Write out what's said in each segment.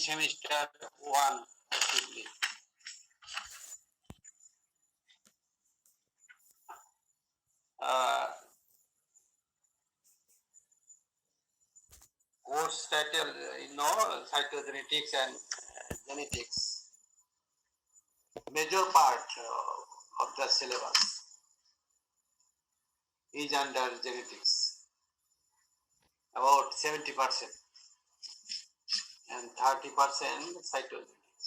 semester 1 actively. Course title, cytogenetics and genetics. Major part of the syllabus is under genetics, about 70%, and 30% cytogenetics.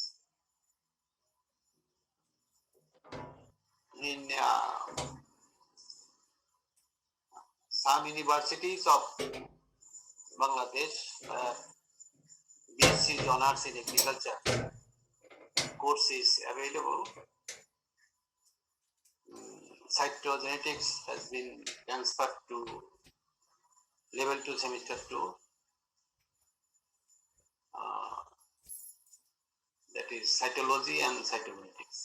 In some universities of Bangladesh, BSc honors in agriculture course is available. Cytogenetics has been transferred to level 2 semester 2. That is cytology and cytogenetics.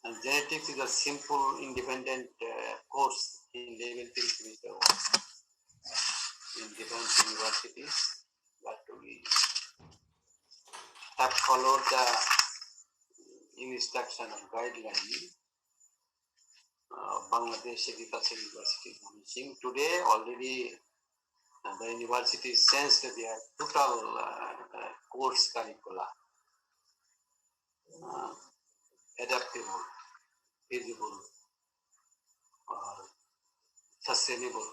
And genetics is a simple independent course in level 3 semester 1 in different universities, but we have followed the instruction and guideline Bangladesh Agriculture University Managing. Today already the university changed their total course curricula, adaptable, feasible, sustainable.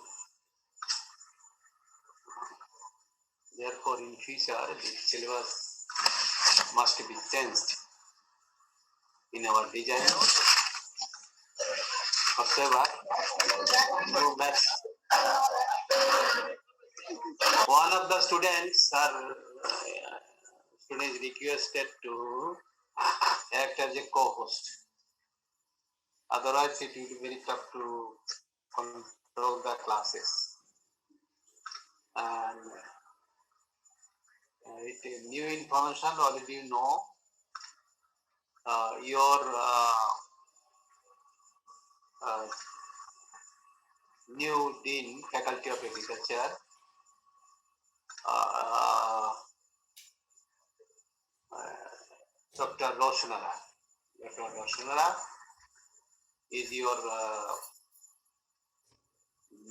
Therefore, in future, the syllabus must be changed in our design. However, no maths. One of the students requested to act as a co-host. Otherwise, it will be very tough to control the classes. And with new information, already you know your new Dean, Faculty of Agriculture, Dr. Roshanara. Dr. Roshanara is your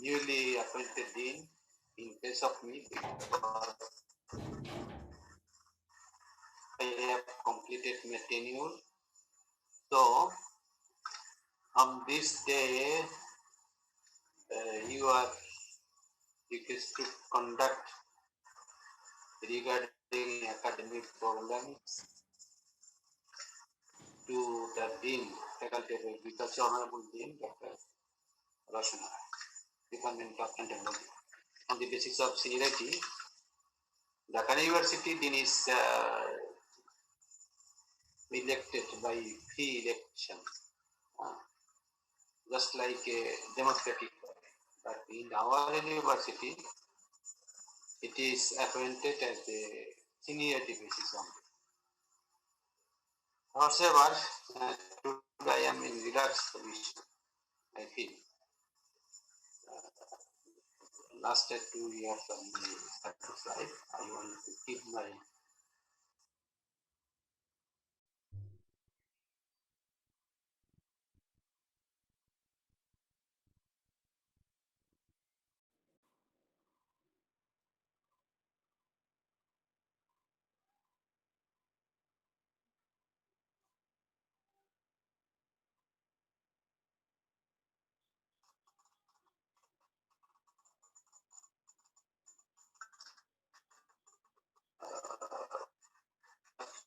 newly appointed Dean in place of me, because I have completed my tenure. So, on this day, you are requested to conduct regarding academic programs to the Dean, Faculty of Agriculture, Honorable Dean, Dr. Roshanara, Department of Entomology. On the basis of seniority, Dhaka University Dean is elected by free election, just like a democratic body. But in our university, it is appointed as a seniority basis only. However, today I am in relaxed position. I feel last 2 years of my practice life, I want to keep my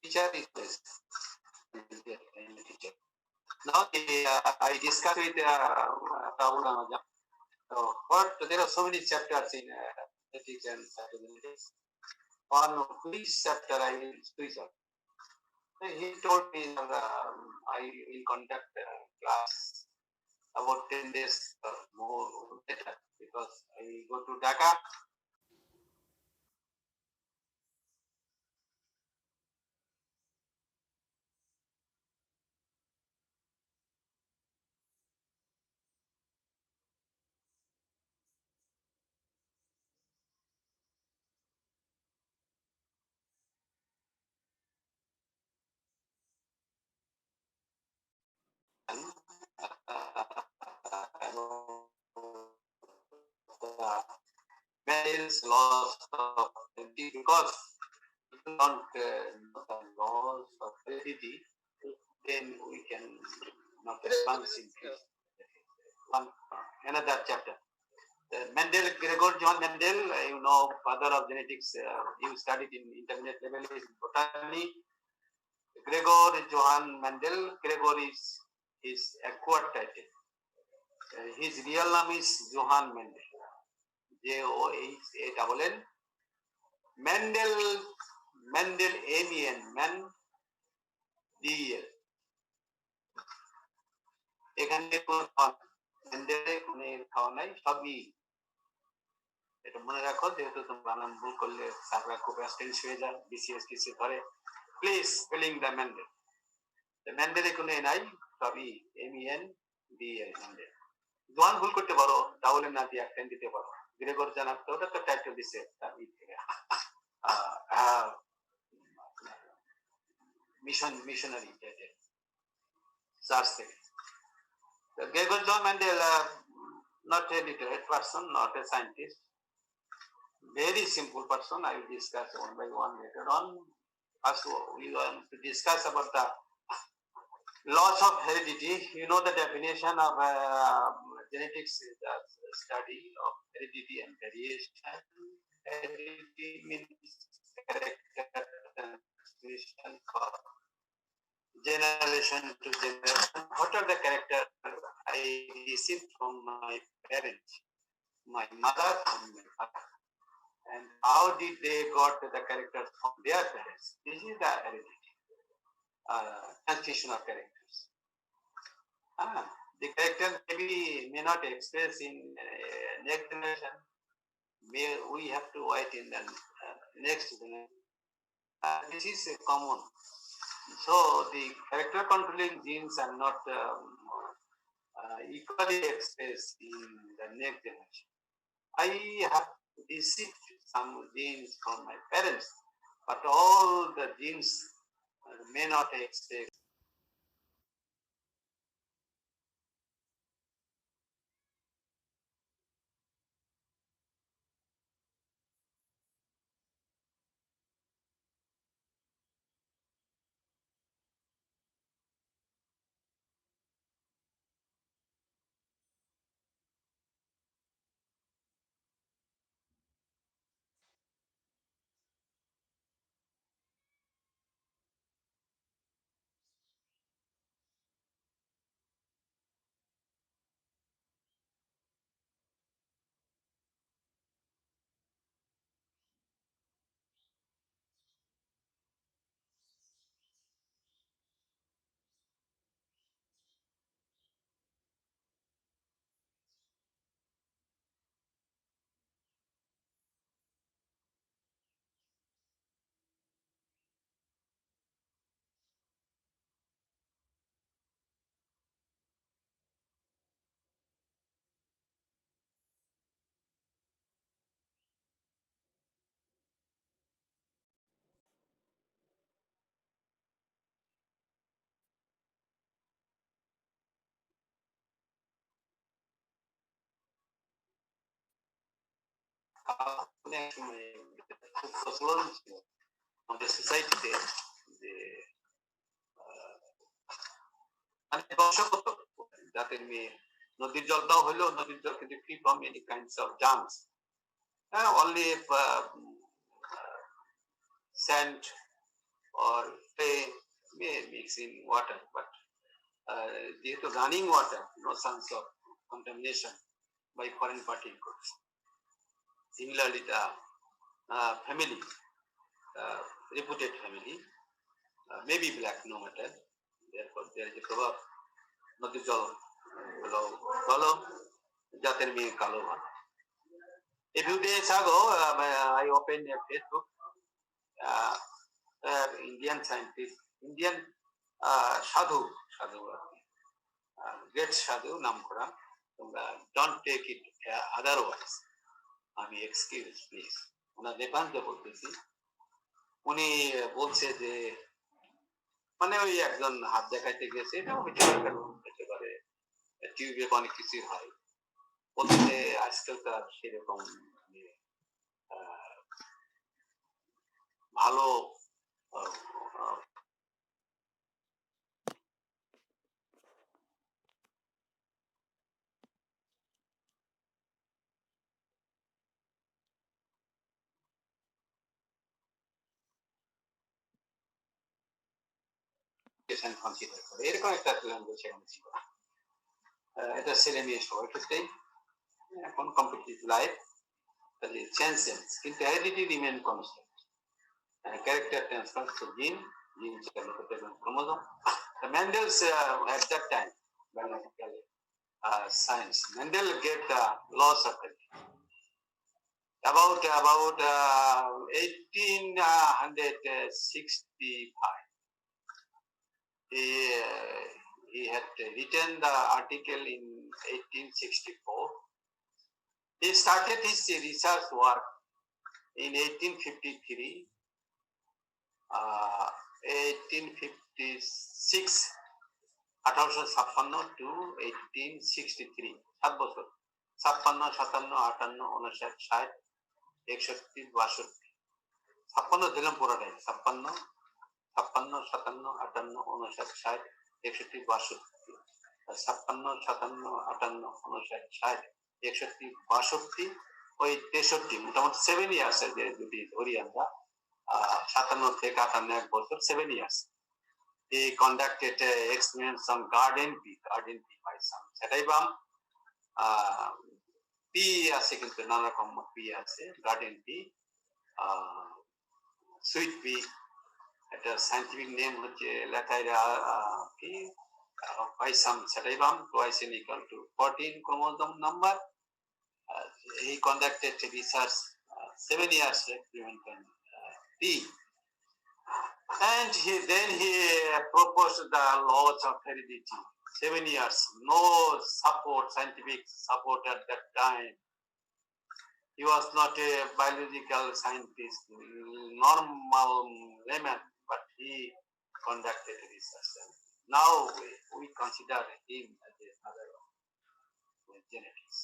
teacher is this. Teacher. Now I discussed with Rahul Ramajan. What there are so many chapters in ethics and cytogenetics. On which chapter I will switch up. He told me that I will conduct a class about 10 days more later, because I go to Dhaka. Mendel's laws of heredity, because if you don't know the laws of heredity, then we can not advance in another chapter. Mendel, Gregor John Mendel, you know, father of genetics, you studied in intermediate level in botany. Gregor Johann Mendel, Gregor is his acquired title. His real name is Johann Mendel. John. Mendel, Mendel, M-E-N, D-E-L. এখানে মেন্ডেলে কোনো খাওয়া নাই, সবই এটা মনে রাখো, যেহেতু তুমি বানান ভুল করলে স্যাররা খুব অ্যাস্টেন্স হয়ে যায়, বিসিএস টিসি ধরে। প্লিজ স্পেলিং দ্য মেন্ডেল, মেন্ডেলে কোনো নাই, সবই M-E-N-D-E-L, মেন্ডেল। জোয়ান ভুল করতে পারো, ডাবলে না দিয়ে একটা দিতে পারো। গ্রেগর জানাতো, ওটা তো টাইটেল দিছে তার ই থেকে, মিশনারি টাইটেল, চার্চ থেকে। Gregor John Mendel, not a literate person, not a scientist, very simple person. I will discuss one by one later on. First, we want to discuss about the laws of heredity. You know the definition of genetics is the study of heredity and variation. Heredity means character transmission for generation to generation. What are the characters I received from my parents, my mother and my father, and how did they got the characters from their parents? This is the heredity, transmission of characters. The character may not express in next generation. We have to wait in the next generation. This is common. So the character controlling genes are not equally expressed in the next generation. I have received some genes from my parents, but all the genes may not express. খুব প্রচলন ছিল আমাদের সোসাইটিতে যে মানে বংশগত জাতের মেয়ে, নদীর জল দাও হলেও নদীর জল কিন্তু free from any kinds of germs, only sand or clay may mix in water, but যেহেতু running water, no chance of contamination by foreign particles. Similarly, the family, reputed family, may be black, no matter. Therefore, there is a proverb: নদীর জল ভালো, জাতের মেয়ে কালো ভালো। A few days ago, I opened a Facebook. Indian scientist, Indian sadhu, great sadhu নাম করা, তোমরা don't take it otherwise. আমি এক্সকিউজ প্লিজ, ওনার রেফারেন্সে বলতেছি। উনি বলছে যে মানে ওই একজন হাত দেখাইতে গেছে, এটা হতে পারে টিউবে অনেক কিছু হয়, বলতে আজকালকার সেরকম ভালো কনসিডার করে, এরকম একটা ল্যাঙ্গুয়েজ সেখানে ছিল। এটা ছেলে মেয়ে সবার ক্ষেত্রেই এখন কম্পিটিটিভ লাইফ চেঞ্জ কিন্তু heredity remain constant. Character transfer to gene located on chromosome. The Mendel's at that time biological science, Mendel gave the laws of it. About 1865. He had written the article in 1864. He started his research work in 1853, 1856, 1856 to 1863, 7 বছর, 56, 57, 58, 59, 60, 61, 62, 56 দিলাম পুরোটাই, 56, 57, 58, 59, 60, 61, 62, 56, 57, 58, 59, 60, 61, 62, ওই 63, মোটামুটি 7 years যে যদি ধরি আমরা, 57 থেকে 58 এক বছর, 7 years. He conducted experiments on garden pea by some Setaibam. Pea আছে কিন্তু নানা রকম pea আছে, garden pea, sweet pea. এটা সাইন্টিফিক নেম হচ্ছে ল্যাথাইরা কি by some Setaibam, twice n equal to 14 chromosome number. He conducted research 7 years experiment on pea. And then he proposed the laws of heredity. 7 years, no support, scientific support at that time. He was not a biological scientist, normal layman, but he conducted research. Now we consider him as a father of genetics.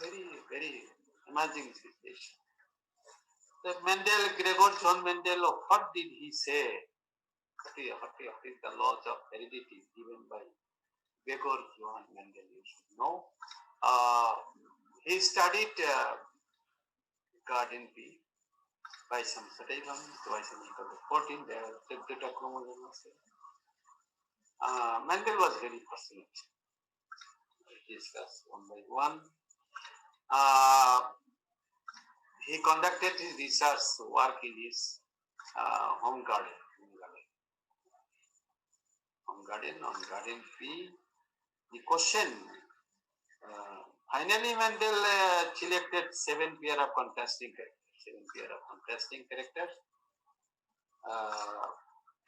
Very, very amazing situation. The Mendel, Gregor John Mendel, what did he say? What is the laws of heredity given by Gregor John Mendel? You should know. He studied garden pea by some Setaibam, twice n equal to 14. There are tetrata chromosomes. Mendel was very passionate. We discuss one by one. He conducted his research work in his home garden. On garden pea. The question, finally Mendel selected 7 pair of contrasting characters,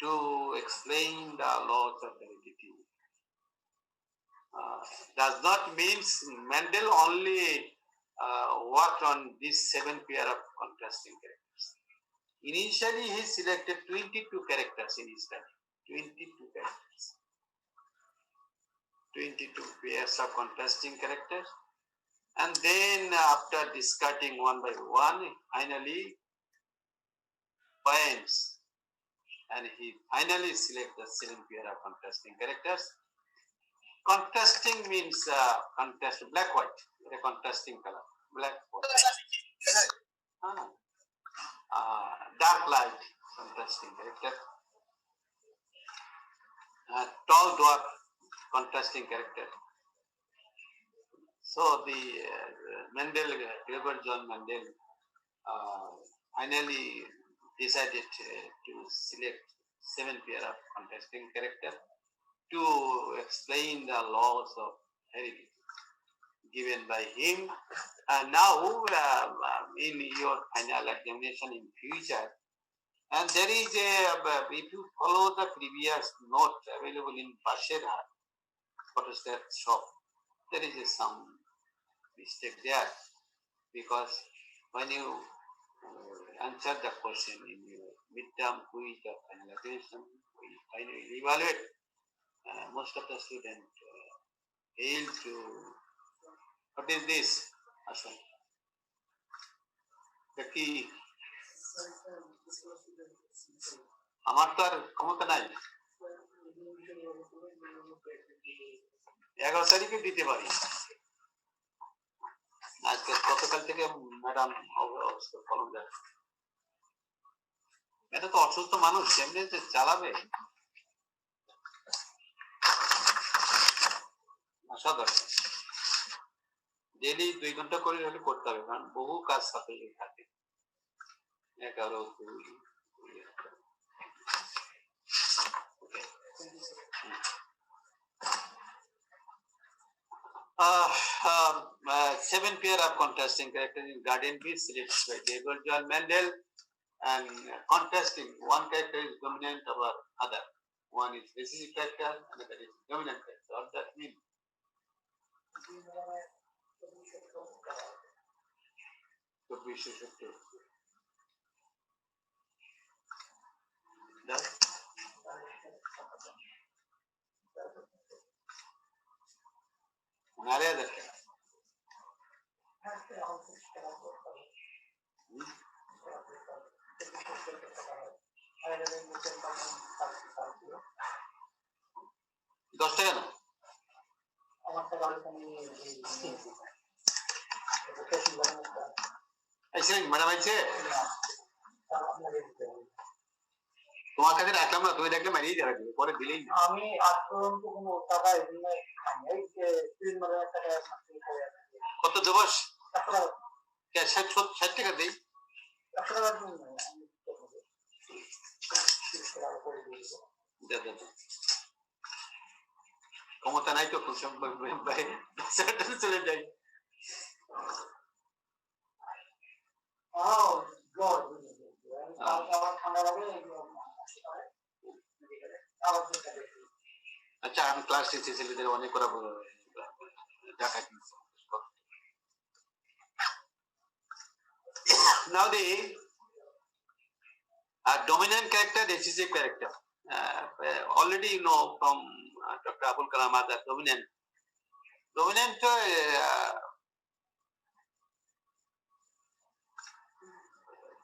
to explain the laws of heredity. Does not mean Mendel only worked on these 7 pair of contrasting characters. Initially, he selected 22 characters in his study. 22 characters. 22 pairs of contrasting characters. And then after discarding one by one, finally points. And he finally selected the 7 pair of contrasting characters. Contrasting means contrast, black white, a contrasting color, black white. Dark light, contrasting character. Tall dwarf, contrasting character. So the Mendel, Gregor John Mendel, finally decided to select 7 pair of contrasting character to explain the laws of heredity given by him. And now in your final examination in future, and there is a, if you follow the previous note available in Basherhat photostat shop, there is some mistake there, because when you answer the question in your midterm quiz of finalization, we finally evaluate, most of the students fail to, what is this? The key. আমার তো আর ক্ষমতা নাই, 11 তারিখে দিতে পারি। আজকে গতকাল থেকে ম্যাডাম অবস্থা ফলন দেয়। এটা তো অসুস্থ মানুষ, কেমনে যে চালাবে। অসাধারণ। ডেলি 2 ঘন্টা করে হলে করতে হবে, কারণ বহু কাজ সাথে থাকে। 11, 2, seven pair of contrasting characters in Guardian Beast selected by Gabriel John Mendel, and contrasting, one character is dominant over other. One is recessive character, another is dominant character. What does that mean? দশ টাকা না madam আইছে, তোমার কাছে রাখলাম না, তুমি দেখলে মারিয়ে যাবে, পরে দিলেই আমি আজ পর্যন্ত কোনো টাকা কত দেবো? 60 টাকা দিই। ক্ষমতা নাই তো চলে যাই। আচ্ছা, আমি ক্লাস টিচার ছেলেদের অনেক করা টাকা কিনছি। Now the dominant character, decisive character. Already you know from Dr. Abul Kalam Azad, dominant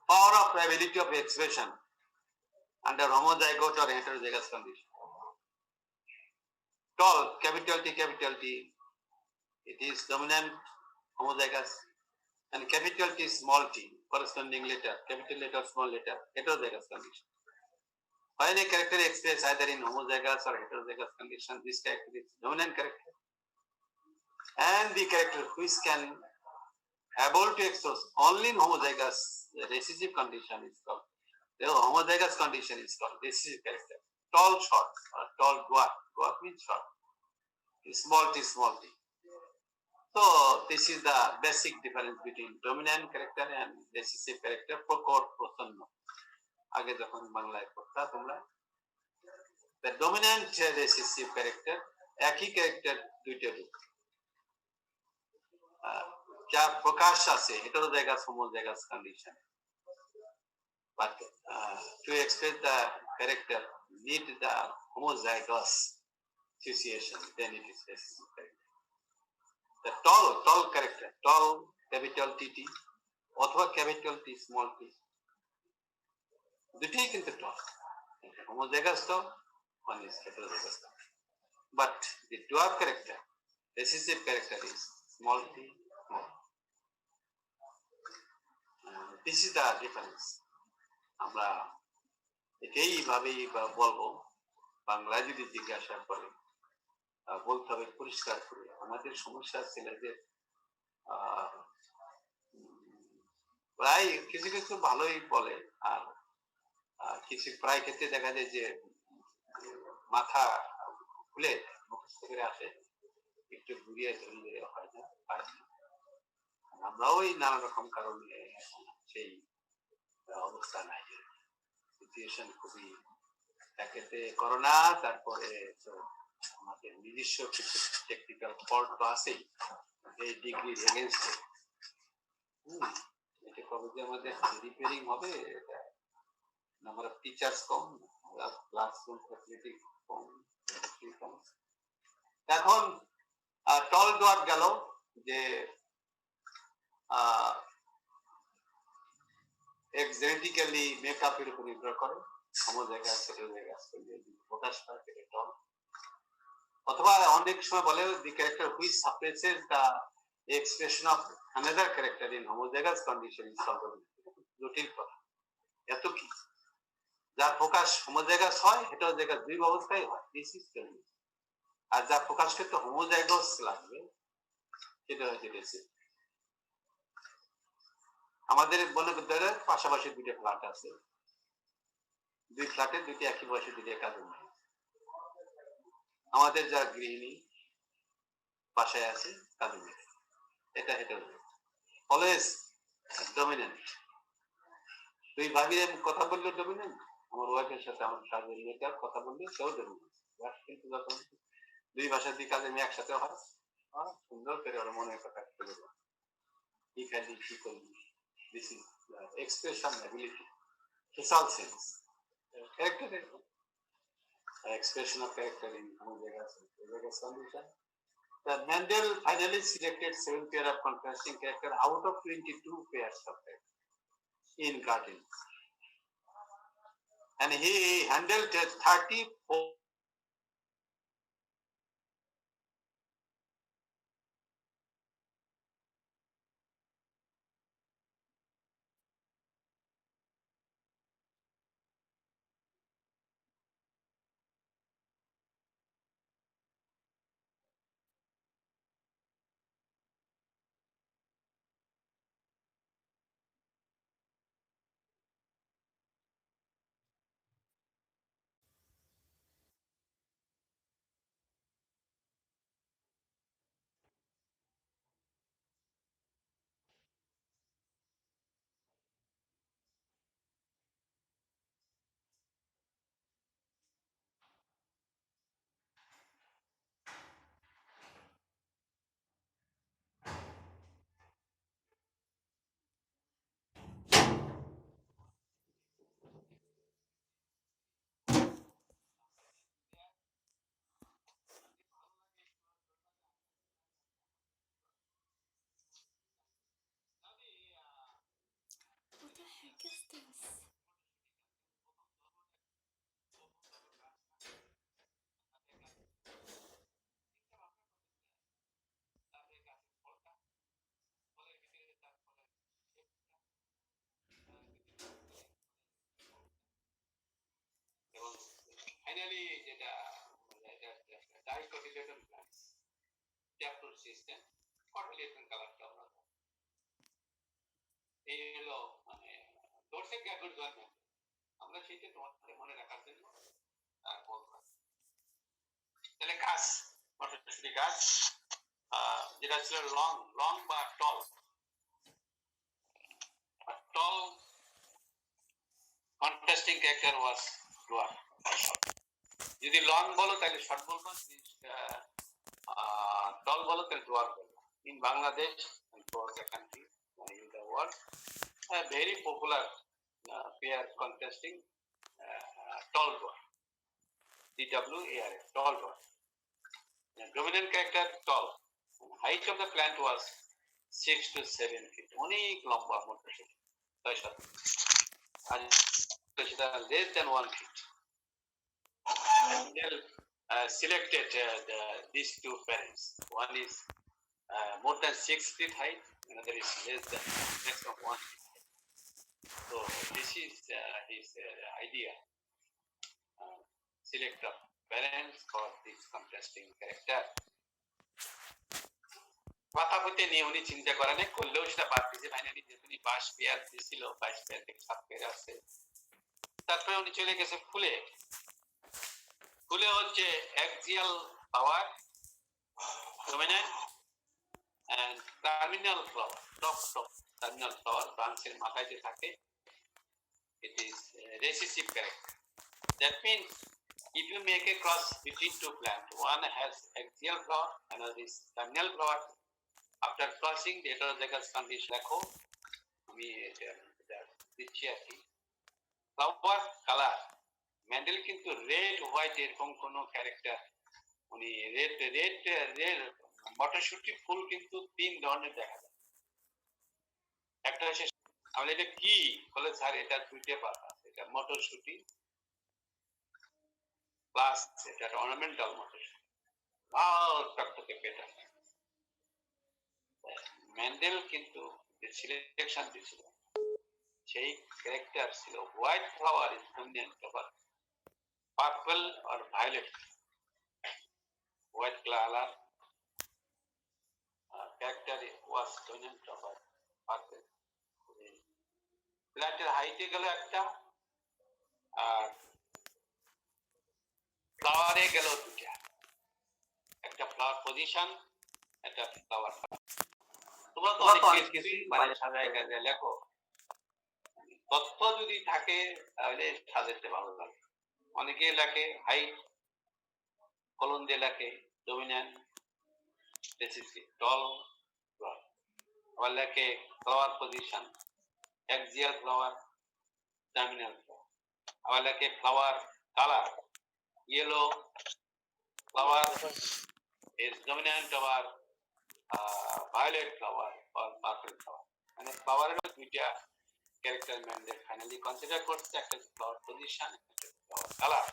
power of ability of expression under homozygote or heterozygous condition. Tall, capital T, it is dominant homozygous, and capital T, small t, corresponding letter, capital letter, small letter, heterozygous condition. When a character expressed either in homozygous or heterozygous condition, this character is dominant character. And the character which can able to express only in homozygous recessive condition is called, the homozygous condition is called recessive character. Tall, short, or tall, dwarf. Dwarf means short. Small t, small t. So this is the basic difference between dominant character and recessive character. প্রকট প্রসন্ন, আগে যখন বাংলায় পড়তা তোমরা, the dominant recessive character একই character দুইটা রূপ, যা প্রকাশ আছে heterozygous homozygous condition, but to express the character need the homozygous situation, then it is recessive character. The tall character, tall capital TT অথবা capital T small t, দুটোই কিন্তু tall, homozygous tall, one is heterozygous tall. But the dwarf character, recessive character is small t, small. This is the difference. আমরা এটাই ভাবেই বলবো, বাংলা যদি জিজ্ঞাসা করে বলতে হবে পরিষ্কার করে। আমাদের সমস্যা ছেলেদের প্রায় কিছু কিছু ভালোই বলে, আর কিছু প্রায় ক্ষেত্রে দেখা যায় যে মাথা খুলে মুখস্থ করে আসে, একটু ঘুরিয়ে ধরিয়ে হয় না, পারে না। আমরাও ওই নানা রকম কারণে সেই অবস্থা নাই, সিচুয়েশন খুবই, একেতে করোনা, তারপরে আমাদের নিজস্ব কিছু টেকনিক্যাল ফল্ট তো আছেই এই ডিগ্রির এগেইনস্টে। এটা কবে যে আমাদের রিপেয়ারিং হবে, নাম্বার অফ টিচার্স কম, ক্লাসরুম ফ্যাসিলিটি কম। এখন টল ডোয়ার গেল যে জেনেটিক্যালি মেকআপের উপর নির্ভর করে, হোমোজাইগাস হেটেরোজাইগাস প্রকাশ পায় সেটা টল। অথবা অনেক সময় বলে the character which suppresses the expression of another character in homozygous condition is tall. জটিল কথা, এত কি যার প্রকাশ হোমোজাইগাস হয় হেটেরোজাইগাস দুই অবস্থায় হয়, দিস ইজ টেলিং। আর যার প্রকাশ ক্ষেত্রে হোমোজাইগাস লাগবে সেটা হচ্ছে রেসিপ। আমাদের বলে বিদ্যালয়ের পাশাপাশি দুইটা ফ্ল্যাট আছে, দুই ফ্ল্যাটে দুইটি একই বয়সে দুইটা কাজে নাই। আমাদের যা গৃহিণী বাসায় আছে কাজে নেই, এটা হেটেরোজাইগাস, অলওয়েজ ডমিনেন্ট। দুই ভাবির কথা বললে ডমিনেন্ট, আমার ওয়াইফের সাথে আমার কাজের মেয়েটার কথা বললে সেও ডমিনেন্ট। কিন্তু যখন দুই ভাষার দুই কাজের মেয়ে একসাথে হয়, সুন্দর করে ওরা মনের কথা বলবো, কি খালি কি করবি, this is expression ability, social sense, character expression of character in homogeneous condition. The Mendel finally selected 7 pair of contrasting character out of 22 pairs of character in garden, and he handled 34. What the heck is this? Finally, যেটা ডাইকটিলেটন plants ট্যাপরুট system কটিলেটন কালারটা আমরা এই হলো মানে দর্শক গ্যাগুড জন্ম, আমরা সেইটা তোমাদের মনে রাখার জন্য আর বলবো। তাহলে গাছ মটরশুটি গাছ যেটা ছিল লং লং বা টল, টল কন্ট্রাস্টিং ক্যারেক্টার ওয়াজ ডুয়ার। যদি লং বলো তাহলে শর্ট বলবো, টল বলো তাহলে ডুয়ার বলবো। In Bangladesh and for the country in the world, a very popular pair contrasting tall dwarf, TWAR, tall dwarf. Dominant character tall. Height of the plant was 6 to 7 feet. অনেক লম্বা মটরশুটি, 6-7 আর সেটা less than 1 feet. Mendel selected these two parents. One is more than 6 feet height, another is less than maximum 1 feet. So this is his idea. Select the parents for this contrasting character. কথা হইতে নিয়ে উনি চিন্তা করেন, করলেও সেটা বাদ দিয়েছে। ফাইনালি যে উনি 22 পেয়ার দিয়েছিল, 22 পেয়ার থেকে 7 পেয়ার আছে। তারপরে উনি চলে গেছে ফুলে। ফুলে হচ্ছে axial power, dominant and terminal flower, top terminal flower, ব্রাঞ্চের মাথায় যে থাকে, it is recessive character. That means if you make a cross between two plants, one has axial flower, another is terminal flower. After crossing the heterozygous condition, দেখো আমি দিচ্ছি আর কি। Flower colour Mendel কিন্তু red white এরকম কোন character উনি red মটরশুটি ফুল কিন্তু 3 ধরনের দেখা যায়। একটা হচ্ছে আমি এটা কি বলে স্যার এটা দুইটা পাতা আছে, এটা মটরশুটি প্লাস এটা অর্নামেন্টাল মটরশুটি, লাল টকটকে পেটা। ম্যান্ডেল কিন্তু যে সিলেকশন দিয়েছিল সেই ক্যারেক্টার ছিল white flower is dominant over purple or violet, white colour character was dominant over purple. প্ল্যান্টের হাইটে গেল একটা, আর ফ্লাওয়ারে গেল দুটা, একটা ফ্লাওয়ার পজিশন, একটা ফ্লাওয়ার। তোমরা তো অনেক কিছু মানে সাজায় কাজে লেখো, তথ্য যদি থাকে তাহলে সাজাতে ভালো লাগে। অনেকে লেখে হাইট কলন দিয়ে লেখে ডমিন্যান্ট, টল, আবার লেখে flower position, axial flower, terminal flower, আবার লেখে flower colour, yellow flower is dominant over violet flower or purple flower. মানে ফ্লাওয়ারের দুইটা ক্যারেক্টার ম্যান্ডেল ফাইনালি কনসিডার করছে, একটা ফ্লাওয়ার পজিশন, একটা ফ্লাওয়ার কালার।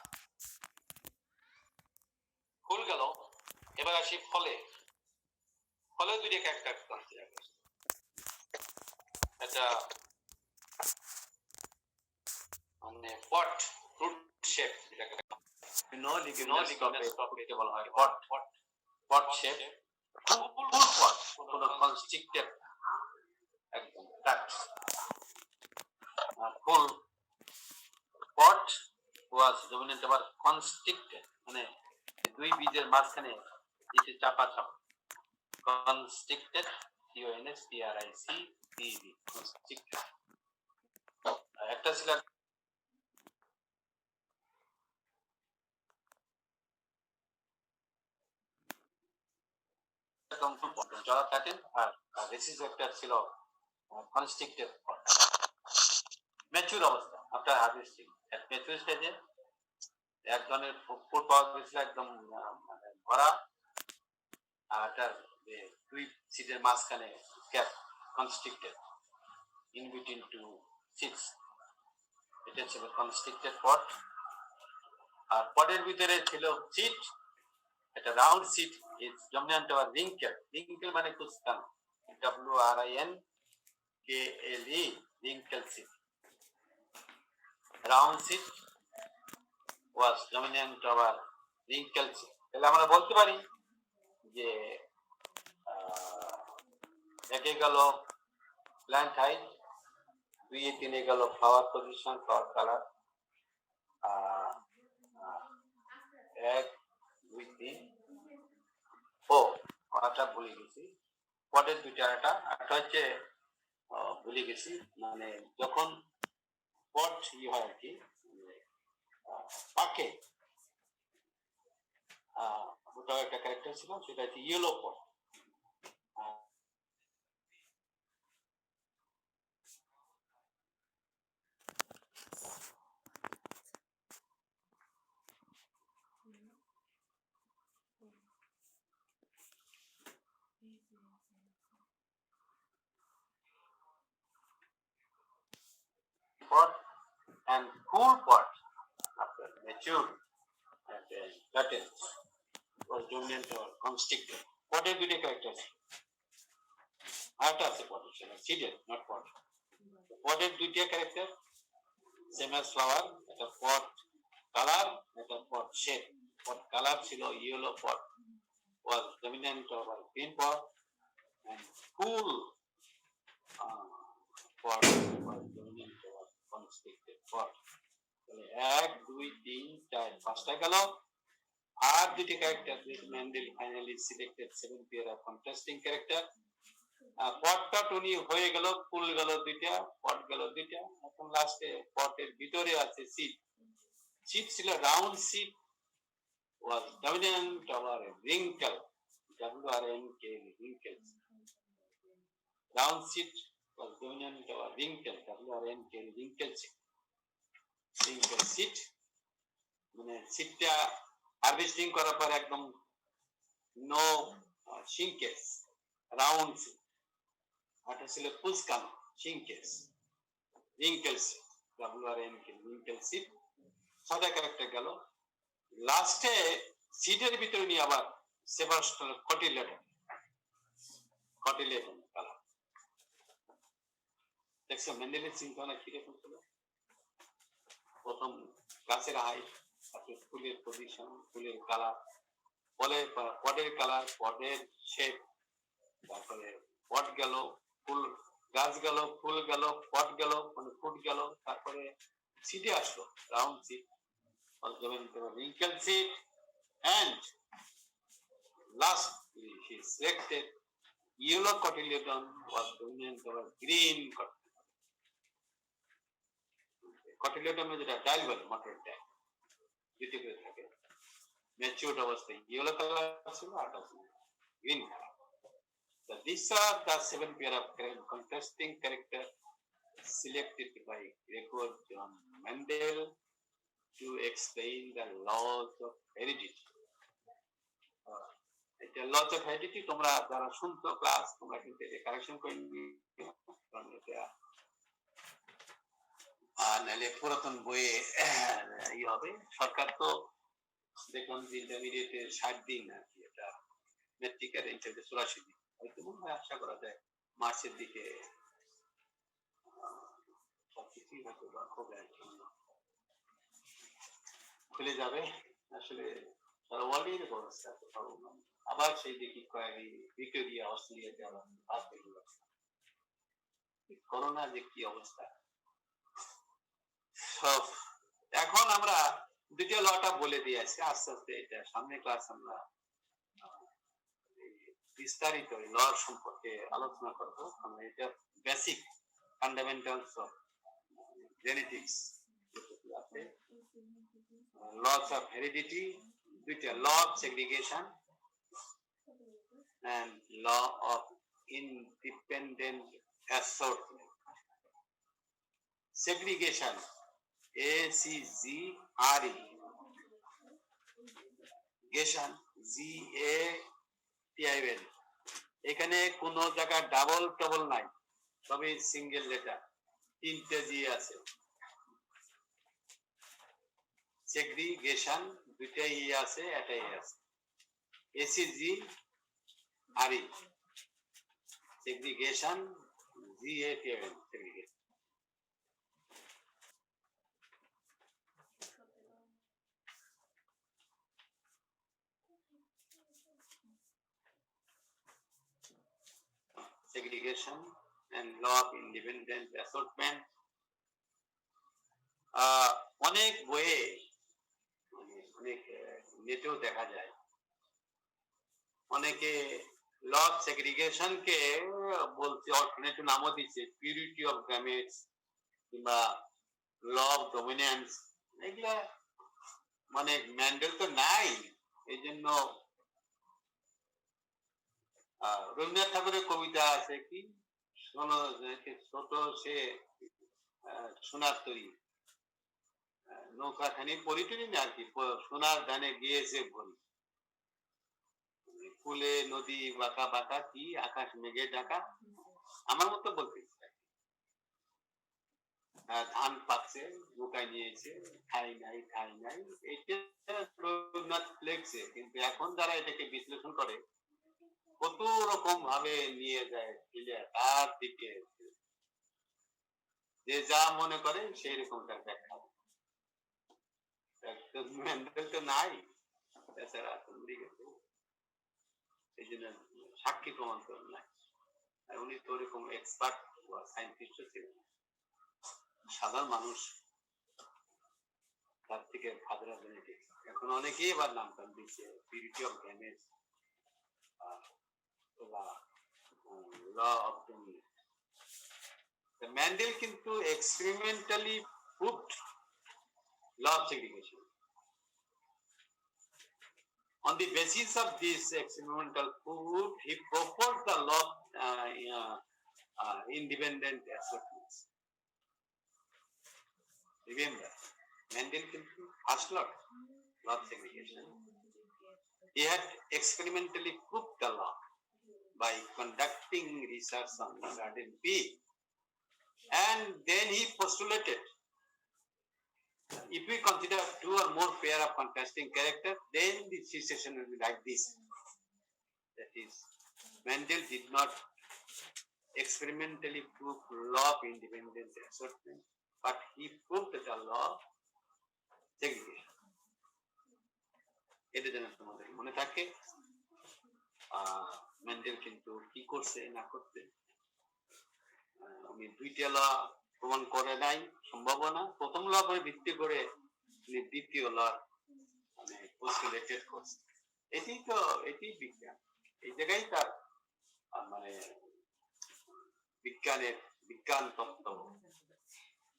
ফুল গেল, এবার আসি ফলে। ফলে দুইটা ক্যারেক্টার কনসিডার করছে, এটা মানে পট ফ্রুট শেপ, যেটাকে নো লিগিউমিনাস টপিকে বলা হয় পট, পট শেপ, ফুল পট, কোনো কনস্ট্রিক্টেড একদম ডাক্ট। ফুল পট ওয়াজ ডমিনেন্ট আবার কনস্ট্রিক্টেড, মানে দুই বীজের মাঝখানে এসে চাপা চাপা, কনস্ট্রিক্টেড, CONSTRICTED, কনস্ট্রিক্টেড। একটা ছিল একদম ফুল পট জলা কাটেন, আর রেসিস একটা ছিল কনস্ট্রিক্টেড পট। ম্যাচুর অবস্থা আফটার হারভেস্টিং, ম্যাচুর স্টেজে এক ধরনের ফুড পাওয়া গেছিল একদম মানে ভরা, আর এটার দুই সিটের মাঝখানে gap, constricted in between two seeds, এটা ছিল কনস্ট্রিক্টেড পট। আর পটের ভিতরে ছিল সিট, এটা round seed is dominant over wrinkle, wrinkle মানে কুচকানো, WRINKLE, wrinkle seed, round seed was dominant over wrinkle seed. তাহলে আমরা বলতে পারি যে একে গেল প্ল্যান্ট হাইট, দুইয়ে তিনে গেল ফ্লাওয়ার পজিশন, ফ্লাওয়ার কালার, এক দুই তিন ও আটা ভুলে গেছি, পটের দুইটা আটা হচ্ছে ভুলে গেছি, মানে যখন পট ই হয় আর কি পাকে, ওটাও একটা ক্যারেক্টার ছিল, সেটা হচ্ছে yellow pot. Pot and cool pot after mature and curtain was dominant or constricted. Pot এর দুটো ক্যারেক্টার, আরেকটা আছে পট, সেটা সিডেড নট পট। পটের দুইটা ক্যারেক্টার সেম অ্যাজ ফ্লাওয়ার, একটা পট কালার, একটা পট শেপ। পট কালার ছিল yellow, pot was dominant over green pot, and cool pot was dominant over constricted pot. এক দুই তিন চার পাঁচটা গেল, আর দুটি character Mendel finally selected 7 pair of contrasting character. পটটা টুনি হয়ে গেল, ফুল গেল দুইটা, পট গেল দুইটা, এখন লাস্টে পটের ভিতরে আছে সিট। সিট ছিল round seed, was dominant over a wrinkle, WRNKL, wrinkles. Round seat was dominant over wrinkle, WRNKL, wrinkle seat. Wrinkle seat মানে সিটটা হারভেস্টিং করার পর একদম নো শিঙ্কেজ, রাউন্ড সিট, এটা ছিল কুচকানো shrinkage, wrinkle seed, wrinkle seed, 6টা ক্যারেক্টার গেল। লাস্টে সিটের ভিতরে নিয়ে আবার সেবাস্টার কটিলেটন কালার। দেখছো মেন্ডেলের চিন্তাভাবনা কিরকম ছিল? প্রথম গাছের হাইট, তারপরে ফুলের পজিশন, ফুলের কালার, পটের কালার, পটের শেপ, তারপরে পট গেল, ফুল গাছ গেল, ফুল গেল, পট গেল, মানে ফুট গেল, তারপরে সিটে আসলো round seed, wrinkle seed, and lastly he selected yellow cotyledon was dominant over green cotyledon যেটা ডাল বলে, মটর ডাল দুটি করে থাকে, ম্যাচিউরড অবস্থায় ইয়েলো কালার ছিল আর green colour. So these are the 7 pair of contrasting character selected by Gregor John Mendel to explain the laws of heredity. এটা লজ অফ হেরিডিটি তোমরা যারা শুনছো ক্লাস, তোমরা কিন্তু এটা কারেকশন করে নিও, কারণ এটা নাহলে পুরাতন বইয়ে হবে। সরকার তো দেখলাম যে ইন্টারমিডিয়েটে 60 দিন আর কি, এটা মেট্রিকের ইন্টারভিউ 84 দিন, হয়তো মনে হয় আশা করা যায় মার্চের দিকে সবকিছুই হয়তো হবে, খুলে যাবে। আসলে সারা ওয়ার্ল্ডে এরকম অবস্থা, আবার সেই দেখি ভিক্টোরিয়া অস্ট্রেলিয়াতে আবার করোনা যে কি অবস্থা। সব এখন আমরা দ্বিতীয় লটা বলে দিয়েছি, আস্তে আস্তে এটা সামনে ক্লাস আমরা বিস্তারিত ল সম্পর্কে আলোচনা করব। আমরা এটা বেসিক ফান্ডামেন্টালস অফ জেনেটিক্স আছে, laws of heredity, দুইটা law of segregation and law of independent assortment. Segregation, ACGRE, গেশন GATIN, এখানে কোন জায়গা ডাবল টবল নাই, সবই সিঙ্গেল লেটার, 3টে জি আছে। সেগ্রিগেশন দুইটাই আছে, এটাই আছে, ACGRE, segregation, GATIN, segregation. Segregation and law of independent assortment, অনেক বইয়ে অনেক নেটেও দেখা যায়, অনেকে ল অফ সেগ্রিগেশন কে বলছে অল্টারনেটিভ নামও দিচ্ছে পিউরিটি অফ গ্যামেটস কিংবা ল অফ ডমিনেন্স। এগুলা মানে ম্যান্ডেল তো নাই, এই জন্য রবীন্দ্রনাথ ঠাকুরের কবিতা আছে কি, ছোট সে সোনার তরী, নৌকাখানি পরিটরি না আর কি, সোনার ধানে গিয়েছে ভরি, ফুলে নদী বাঁকা বাঁকা কি আকাশ মেঘে ঢাকা, আমার মতো বলতে ধান পাকছে নৌকায় নিয়েছে, খাই নাই খাই নাই, এটা রবীন্দ্রনাথ লেখছে। কিন্তু এখন যারা এটাকে বিশ্লেষণ করে কত রকম ভাবে নিয়ে যায়, তার দিকে যে যা মনে করে সেই রকম তার ব্যাখ্যা, তো নাই, এছাড়া এই জন্য সাক্ষী প্রমাণ করেন নাই। আর উনি তো ওরকম এক্সপার্ট সায়েন্টিস্ট ছিলেন, সাধারণ মানুষ তার থেকে ফাদরা জেনেটিক্স। এখন অনেকেই এবার নামটাম দিচ্ছে পিউরিটি অফ গ্যামেটস বা ল অফ ডমিনেন্স। ম্যান্ডেল কিন্তু experimentally proved law of segregation. On the basis of this experimental proof, he proposed the law of independent assortments. Remember, Mendel first law of segregation. He had experimentally proved the law by conducting research on certain bee And then he postulated, if we consider two or more pair of contrasting character, then the situation will be like this. That is, Mendel did not experimentally prove law of independent assortment, but he proved the law of segregation. এটা যেন তোমাদের মনে থাকে। Mendel কিন্তু কি করছে না করতে উনি দুইটা ল প্রমাণ করে নাই, সম্ভাবনা প্রথম ল করে ভিত্তি করে উনি দ্বিতীয় ল মানে পোস্টুলেটেড করছে। এটি বিজ্ঞান, এই জায়গায় তার মানে বিজ্ঞান তত্ত্ব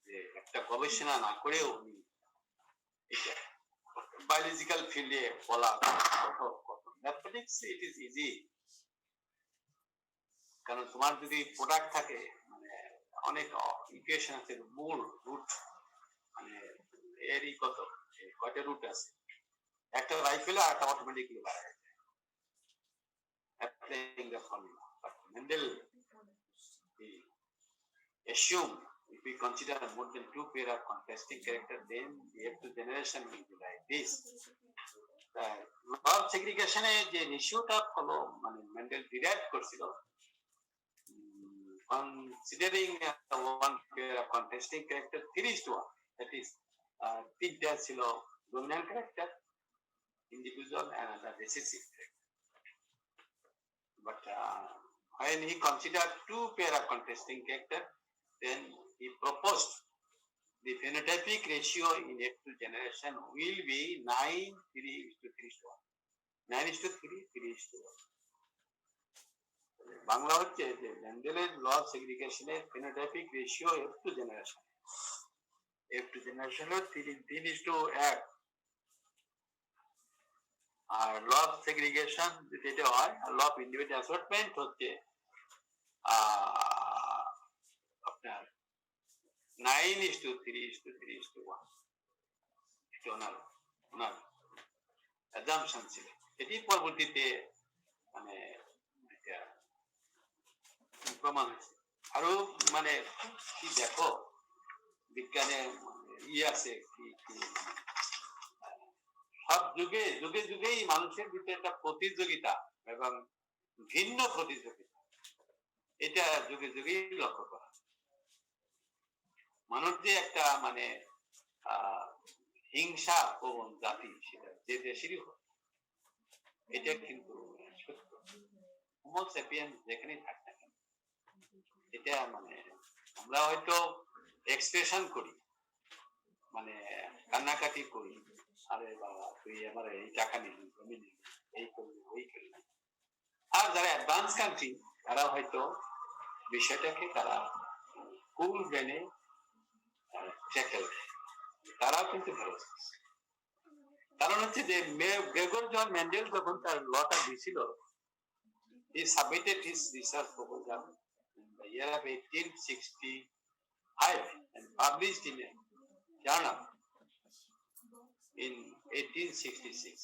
যে একটা গবেষণা না করেও উনি এটা বায়োলজিক্যাল ফিল্ডে বলা ম্যাথমেটিক্স ইট ইজ ইজি, কারণ তোমার যদি প্রোডাক্ট থাকে মানে অনেক ইকুয়েশন আছে, মূল রুট মানে এরই কয়টা রুট আছে, একটা রাইফেলে আর একটা অটোমেটিকলি বাড়ায় applying the formula. But Mendel he assumed if we consider more than two pair of contrasting character, then the F2 generation will be like this. Law of segregation যে রেশিওটা follow মানে Mendel derive করছিল, considering one pair of contrasting character 3:1, that is তিনটা ছিল dominant character, individual and other recessive character. But when he considered two pair of contrasting character, then he proposed the phenotypic ratio in F2 generation will be 9:3:1. 9:3, 3:1. Bangla হচ্ছে যে মেন্ডেলের law of সেগ্রিগেশনের phenotypic ratio F2 generation, F2 জেনারেশনের 3:1, আর law of segregation যেটা হয় law of individual assortment হচ্ছে আপনার 9:3:1। এটা ওনার অ্যাজাম্পশন ছিল, এটি পরবর্তীতে মানে প্রমাণ হয়েছে। আরো মানে কি দেখো বিজ্ঞানে আছে সব যুগেই মানুষের ভিতরে একটা প্রতিযোগিতা এবং ভিন্ন প্রতিযোগিতা, এটা যুগেই লক্ষ্য করা। মানুষ যে একটা মানে হিংসা প্রবণ জাতি, সেটা যে দেশেরই হোক, এটা কিন্তু সত্য। হোমো স্যাপিয়েন্স যেখানেই থাকে না কেন, এটা মানে আমরা হয়তো এক্সপ্রেশন করি, মানে কান্নাকাটি করি, আরে বাবা তুই আমার এই টাকা নিবি, জমি নিবি, এই করবি ওই করবি। আর যারা অ্যাডভান্স কান্ট্রি তারা হয়তো বিষয়টাকে তারা কুল ব্রেনে ট্যাকেল দেয়, তারাও কিন্তু ভালো। কারণ হচ্ছে যে গ্রেগর জন মেন্ডেল যখন তার লটা দিয়েছিল, he submitted his research proposal in the year of 1865 and published in a journal in 1866.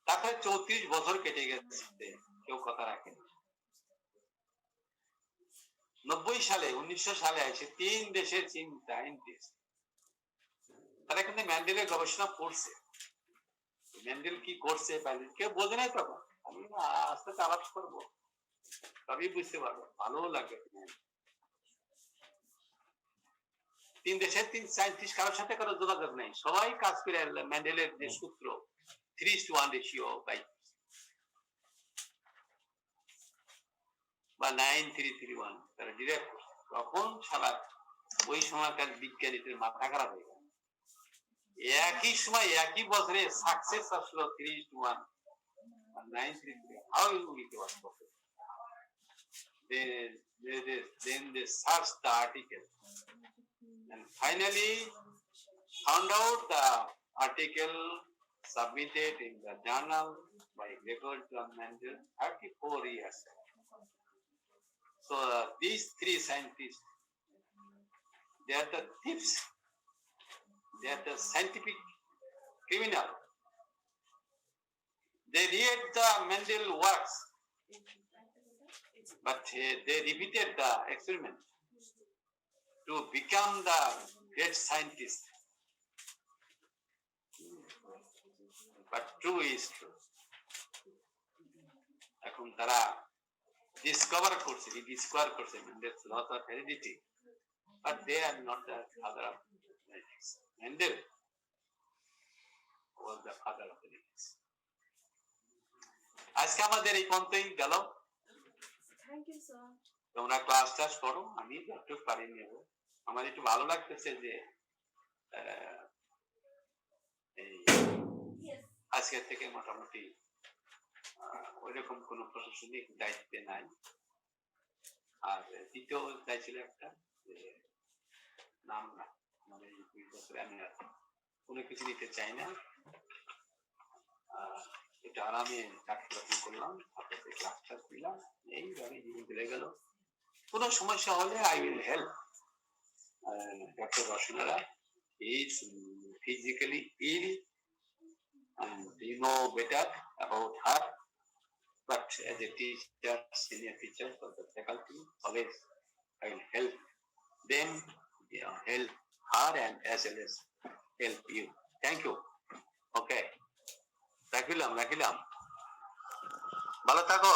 তারপরে 34 বছর কেটে গেছে, কেউ কথা রাখে। 1900 সালে এসে 3 দেশের সায়েন্টিস্ট তারা কিন্তু ম্যান্ডেলের গবেষণা করছে। ম্যান্ডেল কি করছে কেউ বোঝে নাই তখন, আমি আস্তে আস্তে আলাপ করবো তবেই বুঝতে পারবো, ভালো লাগবে। 3 দেশের 3 সায়েন্টিস্ট কারোর সাথে কারো যোগাযোগ নেই, সবাই কাজ করে ম্যান্ডেলের যে সূত্র 3:1 রেশিও বা 9:3:1 তারা ডিরেক্ট করছে। তখন সারা ওই সময়কার বিজ্ঞানীদের মাথা খারাপ হয়ে গেল। একই সময় একই বছরে সাকসেস আসলো 3:1 and 9:3:3. How it was possible? Then they searched the article and finally found out the article submitted in the journal by Gregor John Mendel 34 years ago. So these 3 scientists, they are the thieves, they are the scientific criminal. They read the Mendel works, but they repeated the experiment to become the great scientist. But true is true. এখন তারা discover করছে, rediscover করছে Mendel's laws of heredity, but they are not the father of genetics. Mendel was the father of genetics. আজকে আমাদের এই পর্যন্তই গেল। Thank you, sir. তোমরা ক্লাস টাস করো, আমি যতটুকু পারি নেব। আমার একটু ভালো লাগতেছে যে এই আজকের থেকে মোটামুটি ওইরকম কোনো প্রশাসনিক দায়িত্বে নাই। আর দ্বিতীয় দায় ছিল একটা যে নাম না, মানে ২০ বছরে আমি আর কোনো কিছু নিতে চাই না, এটা আরামে চাকরি করলাম, আপনাদের ক্লাস টাস দিলাম, এইভাবে জীবন চলে গেল। কোনো সমস্যা হলে I will help doctor Rosnara. Is physically ill and you know better about her, but as a teacher, senior teacher for the faculty, always I will help them, help her, and as well as help you. Thank you. Okay. রাখিলাম ভালো থাকো।